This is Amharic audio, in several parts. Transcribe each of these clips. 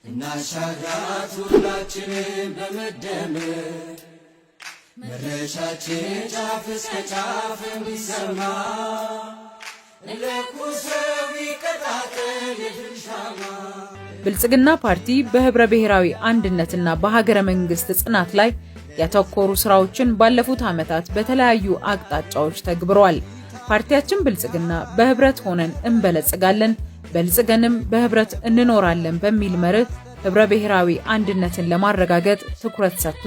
እናሻግራት ሁላችንም በመደመር መድረሻችን ጫፍ እስከ ጫፍ እንዲሰማ ለኩሰው ይቀጣጠል የድርሻማ። ብልጽግና ፓርቲ በህብረ ብሔራዊ አንድነትና በሀገረ መንግስት ጽናት ላይ ያተኮሩ ስራዎችን ባለፉት ዓመታት በተለያዩ አቅጣጫዎች ተግብሯል። ፓርቲያችን ብልጽግና በህብረት ሆነን እንበለጽጋለን፣ በልጽገንም በህብረት እንኖራለን በሚል መርህ ህብረ ብሔራዊ አንድነትን ለማረጋገጥ ትኩረት ሰጥቶ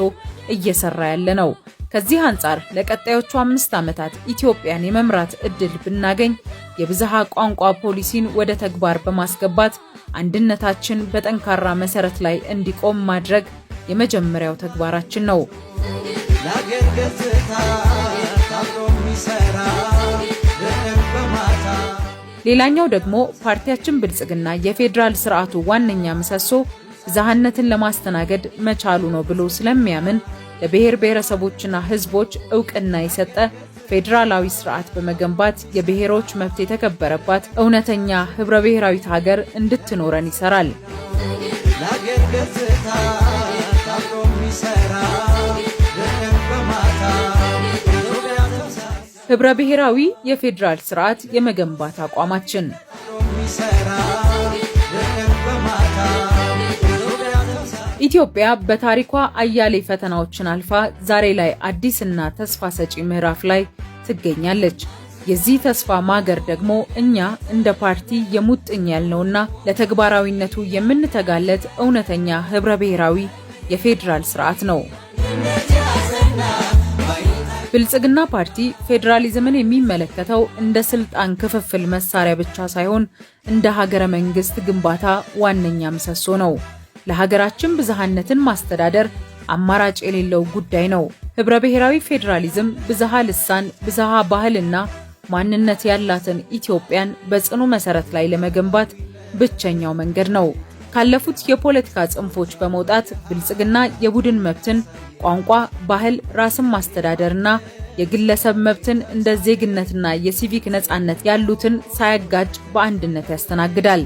እየሰራ ያለ ነው። ከዚህ አንጻር ለቀጣዮቹ 5 ዓመታት ኢትዮጵያን የመምራት እድል ብናገኝ የብዝሃ ቋንቋ ፖሊሲን ወደ ተግባር በማስገባት አንድነታችን በጠንካራ መሰረት ላይ እንዲቆም ማድረግ የመጀመሪያው ተግባራችን ነው። ሌላኛው ደግሞ ፓርቲያችን ብልጽግና የፌዴራል ስርዓቱ ዋነኛ ምሰሶ ብዝሃነትን ለማስተናገድ መቻሉ ነው ብሎ ስለሚያምን ለብሔር ብሔረሰቦችና ህዝቦች ዕውቅና የሰጠ ፌዴራላዊ ስርዓት በመገንባት የብሔሮች መብት የተከበረባት እውነተኛ ህብረ ብሔራዊት ሀገር እንድትኖረን ይሰራል። ህብረ ብሔራዊ የፌዴራል ስርዓት የመገንባት አቋማችን ኢትዮጵያ በታሪኳ አያሌ ፈተናዎችን አልፋ ዛሬ ላይ አዲስና ተስፋ ሰጪ ምዕራፍ ላይ ትገኛለች። የዚህ ተስፋ ማገር ደግሞ እኛ እንደ ፓርቲ የሙጥኝ ያልነውና ለተግባራዊነቱ የምንተጋለት እውነተኛ ህብረ ብሔራዊ የፌዴራል ስርዓት ነው። ብልጽግና ፓርቲ ፌዴራሊዝምን የሚመለከተው እንደ ስልጣን ክፍፍል መሳሪያ ብቻ ሳይሆን እንደ ሀገረ መንግስት ግንባታ ዋነኛ ምሰሶ ነው። ለሀገራችን ብዝሃነትን ማስተዳደር አማራጭ የሌለው ጉዳይ ነው። ህብረ ብሔራዊ ፌዴራሊዝም ብዝሃ ልሳን፣ ብዝሃ ባህልና ማንነት ያላትን ኢትዮጵያን በጽኑ መሰረት ላይ ለመገንባት ብቸኛው መንገድ ነው። ካለፉት የፖለቲካ ጽንፎች በመውጣት ብልጽግና የቡድን መብትን፣ ቋንቋ፣ ባህል፣ ራስን ማስተዳደርና የግለሰብ መብትን እንደ ዜግነትና የሲቪክ ነጻነት ያሉትን ሳያጋጭ በአንድነት ያስተናግዳል።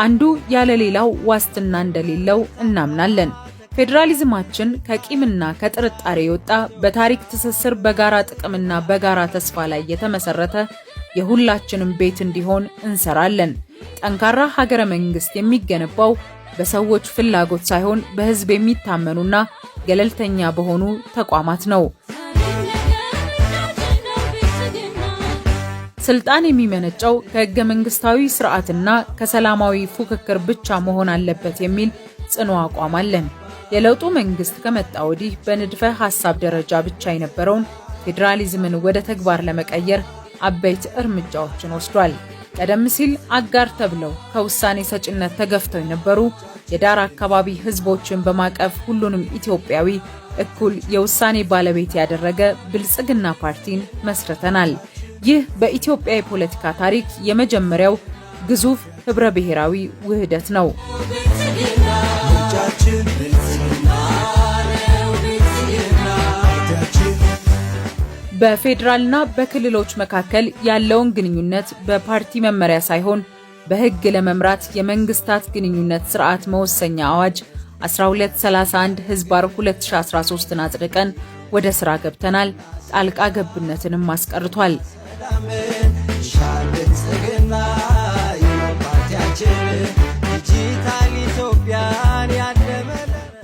አንዱ ያለ ሌላው ዋስትና እንደሌለው እናምናለን። ፌዴራሊዝማችን ከቂምና ከጥርጣሬ የወጣ በታሪክ ትስስር በጋራ ጥቅምና በጋራ ተስፋ ላይ የተመሰረተ የሁላችንም ቤት እንዲሆን እንሰራለን። ጠንካራ ሀገረ መንግስት የሚገነባው በሰዎች ፍላጎት ሳይሆን በህዝብ የሚታመኑና ገለልተኛ በሆኑ ተቋማት ነው። ስልጣን የሚመነጨው ከህገ መንግስታዊ ስርዓትና ከሰላማዊ ፉክክር ብቻ መሆን አለበት የሚል ጽኑ አቋም አለን። የለውጡ መንግስት ከመጣ ወዲህ በንድፈ ሐሳብ ደረጃ ብቻ የነበረውን ፌዴራሊዝምን ወደ ተግባር ለመቀየር አበይት እርምጃዎችን ወስዷል። ቀደም ሲል አጋር ተብለው ከውሳኔ ሰጭነት ተገፍተው የነበሩ የዳር አካባቢ ህዝቦችን በማቀፍ ሁሉንም ኢትዮጵያዊ እኩል የውሳኔ ባለቤት ያደረገ ብልጽግና ፓርቲን መስርተናል። ይህ በኢትዮጵያ የፖለቲካ ታሪክ የመጀመሪያው ግዙፍ ህብረ ብሔራዊ ውህደት ነው። በፌዴራልና በክልሎች መካከል ያለውን ግንኙነት በፓርቲ መመሪያ ሳይሆን በህግ ለመምራት የመንግስታት ግንኙነት ስርዓት መወሰኛ አዋጅ 1231/2013ን አጽድቀን ወደ ስራ ገብተናል። ጣልቃ ገብነትንም አስቀርቷል።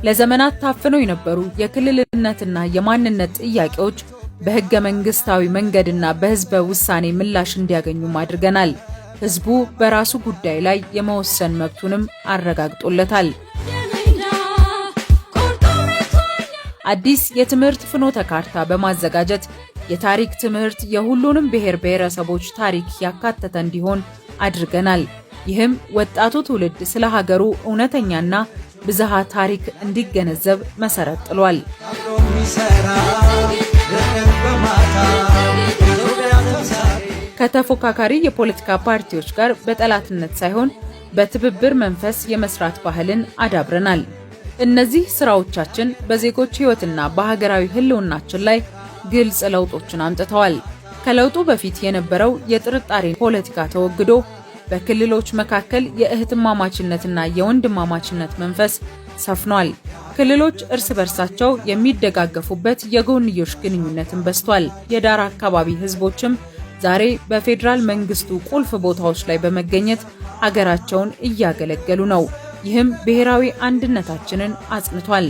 ለዘመናት ታፍነው የነበሩ የክልልነትና የማንነት ጥያቄዎች በህገ መንግስታዊ መንገድና በህዝበ ውሳኔ ምላሽ እንዲያገኙ አድርገናል። ህዝቡ በራሱ ጉዳይ ላይ የመወሰን መብቱንም አረጋግጦለታል። አዲስ የትምህርት ፍኖተ ካርታ በማዘጋጀት የታሪክ ትምህርት የሁሉንም ብሔር ብሔረሰቦች ታሪክ ያካተተ እንዲሆን አድርገናል። ይህም ወጣቱ ትውልድ ስለ ሀገሩ እውነተኛና ብዝሃ ታሪክ እንዲገነዘብ መሰረት ጥሏል። ከተፎካካሪ የፖለቲካ ፓርቲዎች ጋር በጠላትነት ሳይሆን በትብብር መንፈስ የመስራት ባህልን አዳብረናል። እነዚህ ስራዎቻችን በዜጎች ህይወትና በሀገራዊ ህልውናችን ላይ ግልጽ ለውጦችን አምጥተዋል። ከለውጡ በፊት የነበረው የጥርጣሬ ፖለቲካ ተወግዶ በክልሎች መካከል የእህትማማችነትና የወንድማማችነት መንፈስ ሰፍኗል። ክልሎች እርስ በርሳቸው የሚደጋገፉበት የጎንዮሽ ግንኙነትን በስቷል። የዳር አካባቢ ህዝቦችም ዛሬ በፌዴራል መንግስቱ ቁልፍ ቦታዎች ላይ በመገኘት ሀገራቸውን እያገለገሉ ነው። ይህም ብሔራዊ አንድነታችንን አጽንቷል።